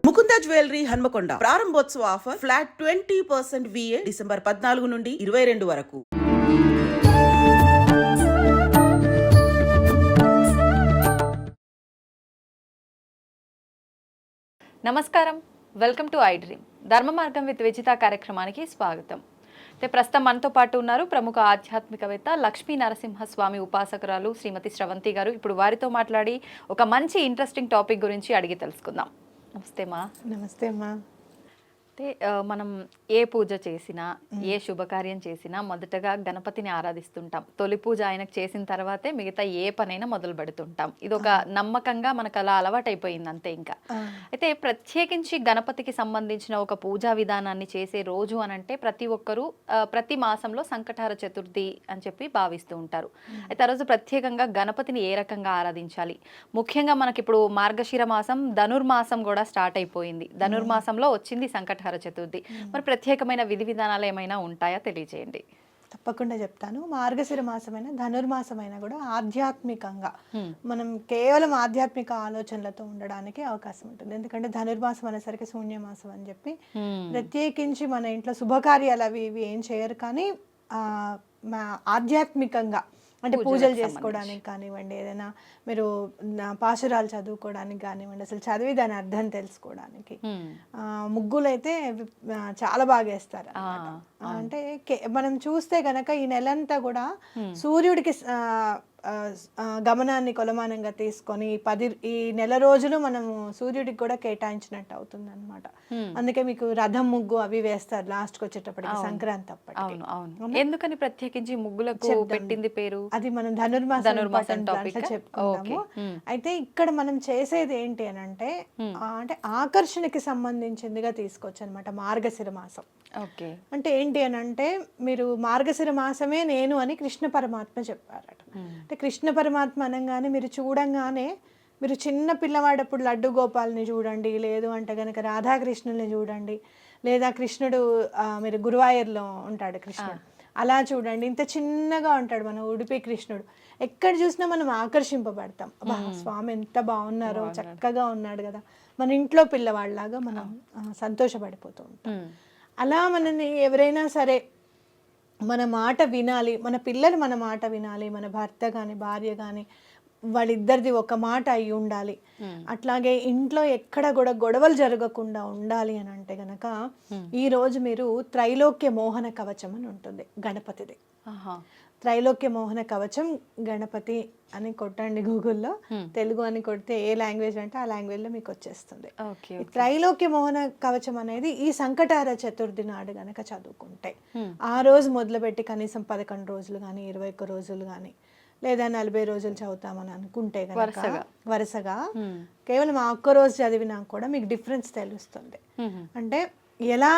Mukunda jewellery Hanamkonda ప్రారంభోత్సవ offer flat 20% VA December 14 నుండి 22 వరకు. నమస్కారం, వెల్కమ్ టు ఐ డ్రీమ్. ధర్మ మార్గం విత్ విజిత కార్యక్రమానికి స్వాగతం. ప్రస్తుతం మనతో పాటు ఉన్నారు ప్రముఖ ఆధ్యాత్మికవేత్త లక్ష్మీ నరసింహస్వామి ఉపాసకురాలు శ్రీమతి స్రవంతి గారు. ఇప్పుడు వారితో మాట్లాడి ఒక మంచి ఇంట్రెస్టింగ్ టాపిక్ గురించి అడిగి తెలుసుకుందాం. నమస్తే మా. నమస్తే అమ్మా. మనం ఏ పూజ చేసినా ఏ శుభకార్యం చేసినా మొదటగా గణపతిని ఆరాధిస్తుంటాం. తొలి పూజ ఆయనకు చేసిన తర్వాతే మిగతా ఏ పనైనా మొదలు పెడుతుంటాం. ఇది ఒక నమ్మకంగా మనకు అలా అలవాటైపోయింది అంతే. ఇంకా అయితే ప్రత్యేకించి గణపతికి సంబంధించిన ఒక పూజా విధానాన్ని చేసే రోజు అనంటే ప్రతి ఒక్కరూ ప్రతి మాసంలో సంకటహర చతుర్థి అని చెప్పి భావిస్తూ ఉంటారు. అయితే ఆ రోజు ప్రత్యేకంగా గణపతిని ఏ రకంగా ఆరాధించాలి? ముఖ్యంగా మనకి ఇప్పుడు మార్గశిర మాసం, ధనుర్మాసం కూడా స్టార్ట్ అయిపోయింది. ధనుర్మాసంలో వచ్చింది సంకటహర చతుర్థి. మరి ప్రత్యేకమైన విధి విధానాలు ఏమైనా ఉంటాయా? తెలియజేయండి. తప్పకుండా చెప్తాను. మార్గశిర మాసమైన ధనుర్మాసమైనా కూడా ఆధ్యాత్మికంగా మనం కేవలం ఆధ్యాత్మిక ఆలోచనలతో ఉండడానికి అవకాశం ఉంటుంది. ఎందుకంటే ధనుర్మాసం అనేసరికి శూన్యమాసం అని చెప్పి ప్రత్యేకించి మన ఇంట్లో శుభకార్యాలు అవి ఇవి ఏం చేయరు, కానీ ఆధ్యాత్మికంగా అంటే పూజలు చేసుకోవడానికి కానివ్వండి, ఏదైనా మీరు పాశురాలు చదువుకోవడానికి కానివ్వండి, అసలు చదివి దాని అర్థం తెలుసుకోవడానికి ముగ్గులు అయితే చాలా బాగా వేస్తారు. అంటే మనం చూస్తే గనక ఈ నెలంతా కూడా సూర్యుడికి గమనాన్ని కొలమానంగా తీసుకొని ఈ నెల రోజులు మనము సూర్యుడికి కూడా కేటాయించినట్టు అవుతుంది అనమాట. అందుకే మీకు రథం ముగ్గు అవి వేస్తారు లాస్ట్ కి వచ్చేటప్పటికి, సంక్రాంతి అప్పటికి. ఎందుకని ప్రత్యేకించి ముగ్గులకు పెట్టింది పేరు? అది మనం ధనుర్మాసం చెప్పుకుంటాము. అయితే ఇక్కడ మనం చేసేది ఏంటి అని అంటే ఆకర్షణకి సంబంధించిందిగా తీసుకోవచ్చు అనమాట మార్గశిర మాసం. అంటే ఏంటి అని అంటే మీరు మార్గశిర మాసమే నేను అని కృష్ణ పరమాత్మ చెప్పారట. అంటే కృష్ణ పరమాత్మ అనగానే మీరు చూడంగానే మీరు చిన్న పిల్లవాడప్పుడు లడ్డు గోపాల్ని చూడండి, లేదు అంటే కనుక రాధాకృష్ణుల్ని చూడండి, లేదా కృష్ణుడు మీరు గురువాయూర్లో ఉంటాడు కృష్ణుడు, అలా చూడండి. ఇంత చిన్నగా ఉంటాడు మన ఉడిపి కృష్ణుడు. ఎక్కడ చూసినా మనం ఆకర్షింపబడతాం. స్వామి ఎంత బాగున్నారో, చక్కగా ఉన్నాడు కదా, మన ఇంట్లో పిల్లవాళ్ళలాగా మనం సంతోషపడిపోతూ ఉంటాం. అలా మనని ఎవరైనా సరే మన మాట వినాలి, మన పిల్లలు మన మాట వినాలి, మన భర్త కానీ భార్య కానీ వాళ్ళిద్దరిది ఒక మాట అయి ఉండాలి. అట్లాగే ఇంట్లో ఎక్కడ కూడా గొడవలు జరగకుండా ఉండాలి అని అంటే గనక ఈ రోజు మీరు త్రైలోక్య మోహన కవచం అని ఉంటుంది గణపతిది. త్రైలోక్య మోహన కవచం గణపతి అని కొట్టండి గూగుల్లో, తెలుగు అని కొడితే ఏ లాంగ్వేజ్ అంటే ఆ లాంగ్వేజ్ లో మీకు వచ్చేస్తుంది. త్రైలోక్య మోహన కవచం అనేది ఈ సంకటహర చతుర్థి నాడు గనక చదువుకుంటే ఆ రోజు మొదలుపెట్టి కనీసం 11 రోజులు కానీ 21 రోజులు కానీ లేదా 40 రోజులు చదువుతామని అనుకుంటే గనక వరుసగా కేవలం ఆ ఒక్క రోజు చదివినా కూడా మీకు డిఫరెన్స్ తెలుస్తుంది. అంటే ఎలా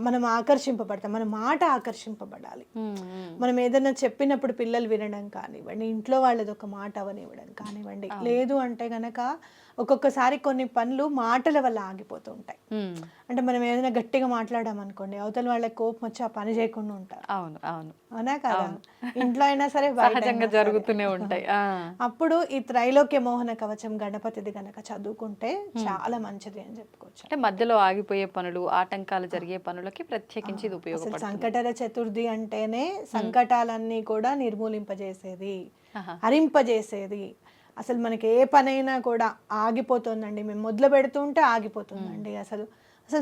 మనం ఆకర్షింపబడతాం, మన మాట ఆకర్షింపబడాలి. మనం ఏదైనా చెప్పినప్పుడు పిల్లలు వినడం కానివ్వండి, ఇంట్లో వాళ్ళది ఒక మాట అవనివ్వడం కానివ్వండి, లేదు అంటే గనక ఒక్కొక్కసారి కొన్ని పనులు మాటల వల్ల ఆగిపోతూ ఉంటాయి. అంటే మనం ఏదైనా గట్టిగా మాట్లాడామనుకోండి, అవతల వాళ్ళకి కోపం వచ్చి ఆ పని చేయకుండా ఉంటారు. అవునా కదా? ఇంట్లో అయినా సరే జరుగుతూనే ఉంటాయి. అప్పుడు ఈ త్రైలోక్య మోహన కవచం గణపతిది గనక చదువుకుంటే చాలా మంచిది అని చెప్పుకోవచ్చు. అంటే మధ్యలో ఆగిపోయే పనులు, ఆటంకాలు జరిగే పనులకి ప్రత్యేకించి ఇది ఉపయోగపడుతుంది. సంకటహర చతుర్థి అంటేనే సంకటాలన్నీ కూడా నిర్మూలింపజేసేది, హరింపజేసేది. అసలు మనకి ఏ పనైనా కూడా ఆగిపోతుందండి, మేము మొదలు పెడుతుంటే ఆగిపోతుందండి. అసలు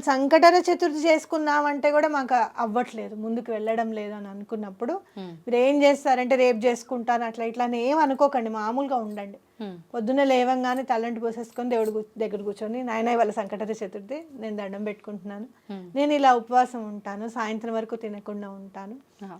సంకటహర చతుర్థి చేసుకున్నామంటే కూడా మాకు అవ్వట్లేదు, ముందుకు వెళ్ళడం లేదు అని అనుకున్నప్పుడు మీరు ఏం చేస్తారంటే రేపు చేసుకుంటాను అట్లా ఇట్లా అని ఏం అనుకోకండి, మామూలుగా ఉండండి. పొద్దున్న లేవంగానే తలంటి పోసేసుకొని దేవుడి దగ్గర కూర్చొని, నాయన ఇవాళ సంకటహర చతుర్థి, నేను దండం పెట్టుకుంటున్నాను, నేను ఇలా ఉపవాసం ఉంటాను, సాయంత్రం వరకు తినకుండా ఉంటాను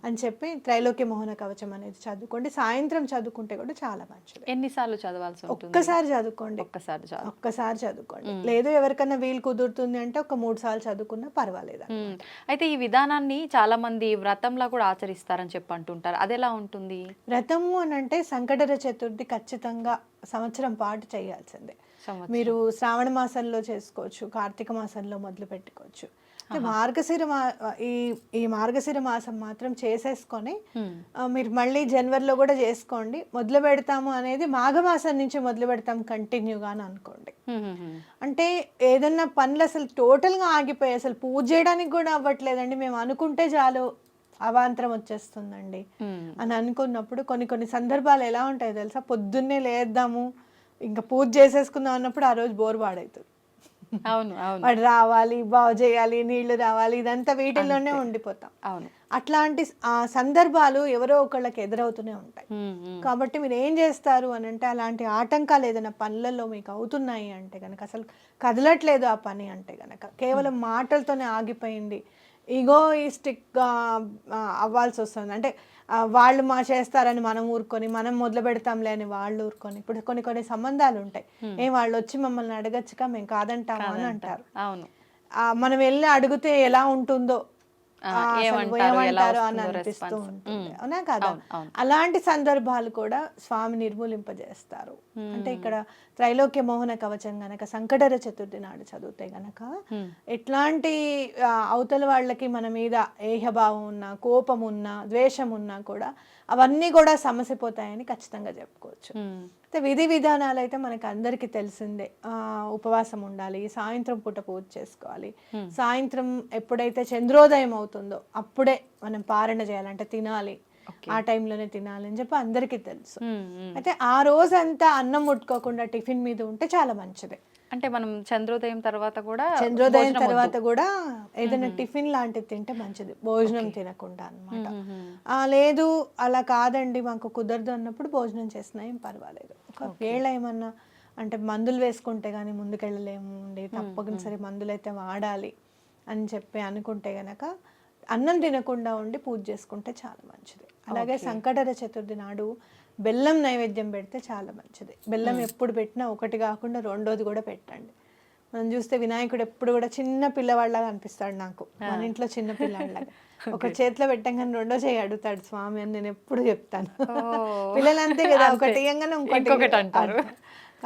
అని చెప్పి త్రైలోక్య మోహన కవచం అనేది చదువుకోండి. సాయంత్రం చదువుకుంటే కూడా చాలా మంచిది. ఎన్నిసార్లు చదవాల్సి ఉంటుంది? ఒక్కసారి చదువుకోండి, ఒక్కసారి చదువుకోండి. లేదు ఎవరికన్నా వీలు కుదురుతుంది అంటే ఒక 3 సార్లు చదువుకున్నా పర్వాలేదు. అయితే ఈ విధానాన్ని చాలా మంది వ్రతంలా కూడా ఆచరిస్తారని చెప్పి అంటుంటారు, అది ఎలా ఉంటుంది? వ్రతము అని అంటే సంకటహర చతుర్థి ఖచ్చితంగా సంవత్సరం పాటు చేయాల్సిందే. మీరు శ్రావణ మాసంలో చేసుకోవచ్చు, కార్తీక మాసంలో మొదలు పెట్టుకోవచ్చు. మార్గశిర ఈ మార్గశిర మాసం మాత్రం చేసేసుకొని మీరు మళ్ళీ జనవరిలో కూడా చేసుకోండి. మొదలు పెడతాము అనేది మాఘమాసం నుంచి మొదలు పెడతాం కంటిన్యూగా అని అనుకోండి. అంటే ఏదన్నా పనులు అసలు టోటల్గా ఆగిపోయి అసలు పూజ చేయడానికి కూడా అవ్వట్లేదండి, మేము అనుకుంటే చాలు అవాంతరం వచ్చేస్తుందండి అని అనుకున్నప్పుడు కొన్ని సందర్భాలు ఎలా ఉంటాయో తెలుసా, పొద్దున్నే లేద్దాము ఇంకా పూజ చేసేసుకుందాం అన్నప్పుడు ఆ రోజు బోర్ పాడవుతుంది. అవును అవును, వాడు రావాలి, బాగు చేయాలి, నీళ్లు రావాలి, ఇదంతా వీటిల్లోనే ఉండిపోతాం. అవును, అట్లాంటి సందర్భాలు ఎవరో ఒకళ్ళకి ఎదురవుతూనే ఉంటాయి. కాబట్టి మీరు ఏం చేస్తారు అని అంటే, అలాంటి ఆటంకాలు ఏదైనా పనులలో మీకు అవుతున్నాయి అంటే కనుక, అసలు కదలట్లేదు ఆ పని అంటే కనుక, కేవలం మాటలతోనే ఆగిపోయింది, ఈగోయిస్టిక్గా అవ్వాల్సి వస్తుంది. అంటే వాళ్ళు చేస్తారని మనం ఊరుకొని, మనం మొదలు పెడతాంలే అని వాళ్ళు ఊరుకొని. ఇప్పుడు కొన్ని సంబంధాలు ఉంటాయి, వాళ్ళు వచ్చి మమ్మల్ని అడగచ్చుగా మేము కాదంటామా అని అంటారు. అవును, మనం వెళ్ళి అడిగితే ఎలా ఉంటుందో, ఏమంటారో అని అనిపిస్తూ ఉంటుంది, అవునా కదా? అలాంటి సందర్భాలు కూడా స్వామి నిర్మూలింపజేస్తారు. అంటే ఇక్కడ త్రైలోక్య మోహన కవచం గనక సంకటహర చతుర్థి నాడు చదివితే గనక ఎట్లాంటి అవతల వాళ్ళకి మన మీద ఏహభావం ఉన్నా, కోపం ఉన్నా, ద్వేషం ఉన్నా కూడా అవన్నీ కూడా సమసిపోతాయని ఖచ్చితంగా చెప్పుకోవచ్చు. అయితే విధి విధానాలు అయితే మనకు అందరికీ తెలిసిందే. ఉపవాసం ఉండాలి, సాయంత్రం పూట పూజ చేసుకోవాలి, సాయంత్రం ఎప్పుడైతే చంద్రోదయం అవుతుందో అప్పుడే మనం పారణ చేయాలంటే తినాలి, ఆ టైంలోనే తినాలి అని చెప్పి అందరికీ తెలుసు. అయితే ఆ రోజంతా అన్నం ముట్టుకోకుండా టిఫిన్ మీద ఉంటే చాలా మంచిది. అంటే మనం చంద్రోదయం తర్వాత కూడా ఏదైనా టిఫిన్ లాంటిది తింటే మంచిది, భోజనం తినకుండా అన్నమాట. లేదు అలా కాదండి మాకు కుదరదు అన్నప్పుడు భోజనం చేసినా ఏం పర్వాలేదు. ఒకవేళ ఏమన్నా అంటే మందులు వేసుకుంటే కానీ ముందుకెళ్ళలేము అండి, తప్పనిసరి మందులు అయితే వాడాలి అని చెప్పి అనుకుంటే గనక అన్నం తినకుండా ఉండి పూజ చేసుకుంటే చాలా మంచిది. అలాగే సంకటహర చతుర్థి నాడు బెల్లం నైవేద్యం పెడితే చాలా మంచిది. బెల్లం ఎప్పుడు పెట్టినా ఒకటి కాకుండా రెండోది కూడా పెట్టండి. మనం చూస్తే వినాయకుడు ఎప్పుడు కూడా చిన్న పిల్లవాళ్ళగా అనిపిస్తాడు నాకు, మన ఇంట్లో చిన్న పిల్లవాళ్ళగా. ఒక చేతిలో పెట్టంగానే రెండో చేయి అడుగుతాడు స్వామి అని నేను ఎప్పుడు చెప్తాను. పిల్లలు అంతే కదా, ఒకటి ఇయ్యంగానే ఇంకొకటి అంటారు.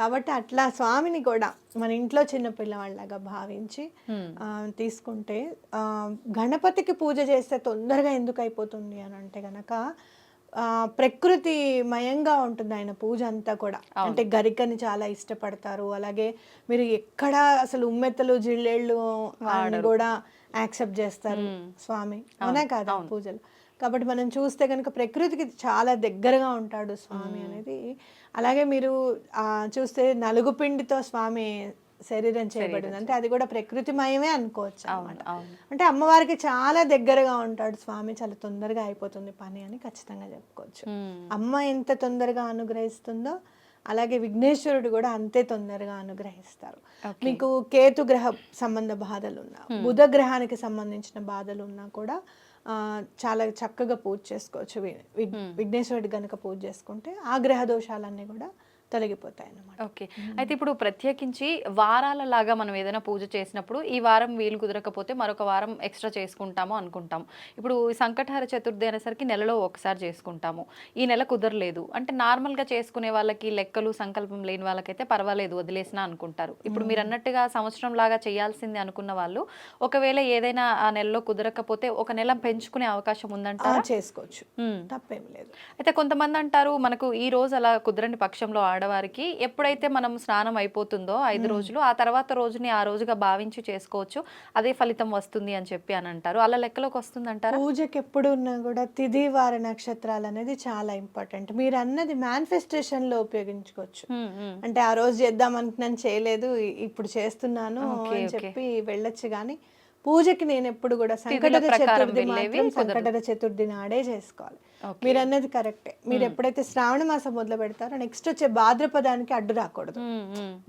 కాబట్టి అట్లా స్వామిని కూడా మన ఇంట్లో చిన్న పిల్లవాళ్ళగా భావించి తీసుకుంటే, గణపతికి పూజ చేస్తే తొందరగా ఎందుకు అయిపోతుంది అని అంటే గనక ప్రకృతిమయంగా ఉంటుంది ఆయన పూజ అంతా కూడా. అంటే గరికని చాలా ఇష్టపడతారు. అలాగే మీరు ఎక్కడ అసలు ఉమ్మెత్తలు జిల్లేళ్ళు కూడా యాక్సెప్ట్ చేస్తారు స్వామి, అవునా కాదా పూజలు. కాబట్టి మనం చూస్తే కనుక ప్రకృతికి చాలా దగ్గరగా ఉంటాడు స్వామి అనేది. అలాగే మీరు చూస్తే నలుగు పిండితో స్వామి శరీరం చేయబడింది, అంటే అది కూడా ప్రకృతిమయమే అనుకోవచ్చు అన్నమాట. అంటే అమ్మవారికి చాలా దగ్గరగా ఉంటాడు స్వామి, చాలా తొందరగా అయిపోతుంది పని అని ఖచ్చితంగా చెప్పుకోవచ్చు. అమ్మ ఎంత తొందరగా అనుగ్రహిస్తుందో అలాగే విఘ్నేశ్వరుడు కూడా అంతే తొందరగా అనుగ్రహిస్తారు. మీకు కేతు గ్రహ సంబంధ బాధలు ఉన్నా, బుధ గ్రహానికి సంబంధించిన బాధలు ఉన్నా కూడా చాలా చక్కగా పూజ చేసుకోవచ్చు. విఘ్నేశ్వరుడు కనుక పూజ చేసుకుంటే ఆ గ్రహ దోషాలన్నీ కూడా తొలగిపోతాయి అన్నమాట. ఓకే, అయితే ఇప్పుడు ప్రత్యేకించి వారాల లాగా మనం ఏదైనా పూజ చేసినప్పుడు ఈ వారం వీలు కుదరకపోతే మరొక వారం ఎక్స్ట్రా చేసుకుంటాము అనుకుంటాం. ఇప్పుడు సంకటహర చతుర్థి అనేసరికి నెలలో ఒకసారి చేసుకుంటాము, ఈ నెల కుదరలేదు అంటే నార్మల్గా చేసుకునే వాళ్ళకి, లెక్కలు సంకల్పం లేని వాళ్ళకైతే పర్వాలేదు వదిలేసినా అనుకుంటారు. ఇప్పుడు మీరు అన్నట్టుగా సంవత్సరం లాగా చేయాల్సింది అనుకున్న వాళ్ళు ఒకవేళ ఏదైనా ఆ నెలలో కుదరకపోతే ఒక నెల పెంచుకునే అవకాశం ఉందంటారా? చేసుకోవచ్చు, తప్పేం లేదు. అయితే కొంతమంది అంటారు మనకు ఈ రోజు అలా కుదరని పక్షంలో ఆడవారికి ఎప్పుడైతే మనం స్నానం అయిపోతుందో 5 రోజులు ఆ తర్వాత రోజుని ఆ రోజుగా భావించి చేసుకోవచ్చు, అదే ఫలితం వస్తుంది అని చెప్పి అని అంటారు. అలా లెక్కలోకి వస్తుంది అంటారా? పూజకి ఎప్పుడు ఉన్నా కూడా తిథి వార నక్షత్రాలు అనేది చాలా ఇంపార్టెంట్. మీరు అన్నది మేనిఫెస్టేషన్ లో ఉపయోగించుకోవచ్చు. అంటే ఆ రోజు చేద్దాం అనుకున్నాను చేయలేదు, ఇప్పుడు చేస్తున్నాను అని చెప్పి వెళ్ళొచ్చు. కానీ పూజకి నేను ఎప్పుడు కూడా సంకటహర చతుర్థి నాడే చేసుకోవాలి. మీరు అన్నది కరెక్టే. మీరు ఎప్పుడైతే శ్రావణ మాసం మొదలు పెడతారో నెక్స్ట్ వచ్చే భాద్రపదానికి అడ్డు రాకూడదు,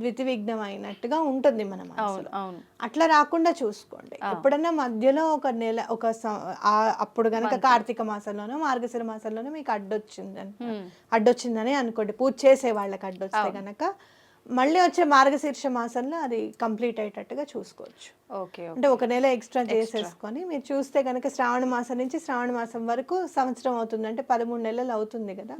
ద్వితివిఘ్నం అయినట్టుగా ఉంటుంది మన మనసులో. అట్లా రాకుండా చూసుకోండి. ఎప్పుడన్నా మధ్యలో ఒక నెల అప్పుడు గనక కార్తీక మాసంలోనో మార్గశిర మాసంలోనో మీకు అడ్డొచ్చిందని అనుకోండి, పూజ చేసే వాళ్ళకి అడ్డొస్తే గనక మళ్ళీ వచ్చే మార్గశీర్ష మాసంలో అది కంప్లీట్ అయ్యేటట్టుగా చూసుకోవచ్చు. అంటే ఒక నెల ఎక్స్ట్రా చేసేసుకొని మీరు చూస్తే కనుక శ్రావణ మాసం నుంచి శ్రావణ మాసం వరకు సంవత్సరం అవుతుంది, అంటే 13 నెలలు అవుతుంది కదా.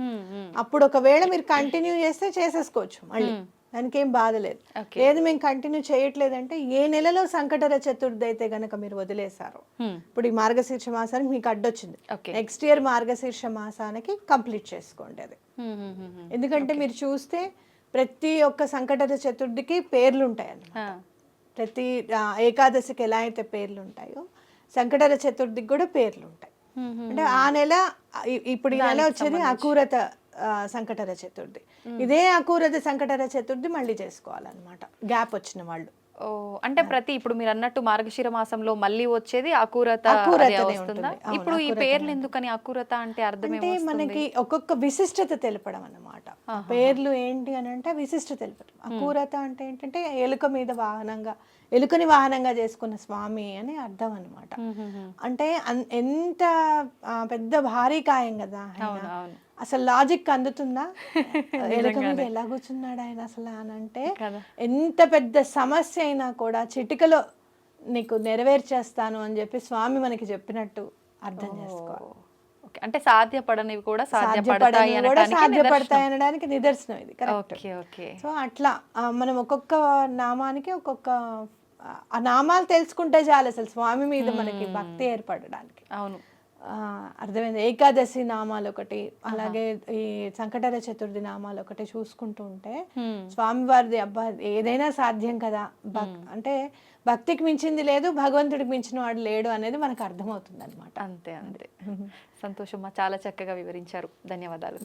అప్పుడు ఒకవేళ మీరు కంటిన్యూ చేస్తే చేసేసుకోవచ్చు మళ్ళీ. దానికి ఏం బాధ లేదు. Okay. లేదు మేము కంటిన్యూ చేయట్లేదంటే ఏ నెలలో సంకటర చతుర్థి అయితే గనక మీరు వదిలేశారు, ఇప్పుడు ఈ మార్గశీర్ష మాసానికి మీకు అడ్డొచ్చింది, Okay. నెక్స్ట్ ఇయర్ మార్గశీర్ష మాసానికి కంప్లీట్ చేసుకోండి అది. ఎందుకంటే మీరు చూస్తే ప్రతి ఒక్క సంకటర చతుర్థికి పేర్లు ఉంటాయి అన్నమాట. ప్రతి ఏకాదశికి ఎలా అయితే పేర్లు ఉంటాయో సంకటర చతుర్థికి కూడా పేర్లు ఉంటాయి. అంటే ఆ నెల ఇప్పుడు ఈ నెల వచ్చేది అకూరత సంకటర చతుర్థి, ఇదే అకూరత సంకటర చతుర్థి మళ్ళీ చేసుకోవాలన్నమాట గ్యాప్ వచ్చిన వాళ్ళు. ఓ అంటే ప్రతి ఇప్పుడు మీరు అన్నట్టు మార్గశిర మాసంలో మళ్ళీ వచ్చేది అకూరత అకూరతనే అదే వస్తుందా? ఉంటుంది. అవును, ఇప్పుడు ఈ అకూరతనే పేర్లు ఎందుకని అకూరత అంటే అర్థం అంటే ఏమొస్తుంది? మనకి ఒక్కొక్క విశిష్టత తెలపడం అన్నమాట. పేర్లు ఏంటి అని అంటే విశిష్టత తెలపడం. అకూరత అంటే ఏంటంటే ఎలుక మీద వాహనంగా, ఎలుకని వాహనంగా చేసుకున్న స్వామి అని అర్థం అన్నమాట. అంటే ఎంత పెద్ద భారీ కాయం కదా ఆయన. అవును, అవును. అసలు లాజిక్ అందుతుందా ఎలుక మీద ఎలా కూర్చున్నాడు ఆయన అసలు అని అంటే, కదా. ఎంత పెద్ద సమస్య అయినా కూడా చిటికలో నీకు నెరవేర్చేస్తాను అని చెప్పి స్వామి మనకి చెప్పినట్టు అర్థం చేసుకోవాలి. ఓకే, అంటే సాధ్యపడనివి కూడా సాధ్యపడతాయి సాధ్యపడనివి కూడా అనడానికి సాధ్యపడతాయి అనడానికి నిదర్శనం ఇది. కరెక్ట్. Okay, okay. సో అట్లా మనం ఒక్కొక్క నామానికి ఒక్కొక్క ఆ నామాలు తెలుసుకుంటే చాలు అసలు స్వామి మీద మనకి భక్తి ఏర్పడడానికి. అవును, అర్థమైంది. ఏకాదశి నామాలు ఒకటి, అలాగే ఈ సంకటర చతుర్థి నామాలు ఒకటి చూసుకుంటూ ఉంటే స్వామి వారిది అబ్బా ఏదైనా సాధ్యం కదా, అంటే భక్తికి మించింది లేదు, భగవంతుడికి మించిన వాడు లేడు అనేది మనకు అర్థమవుతుంది అనమాట. అంతే అంతే. సంతోషమ్మా, చాలా చక్కగా వివరించారు. ధన్యవాదాలు.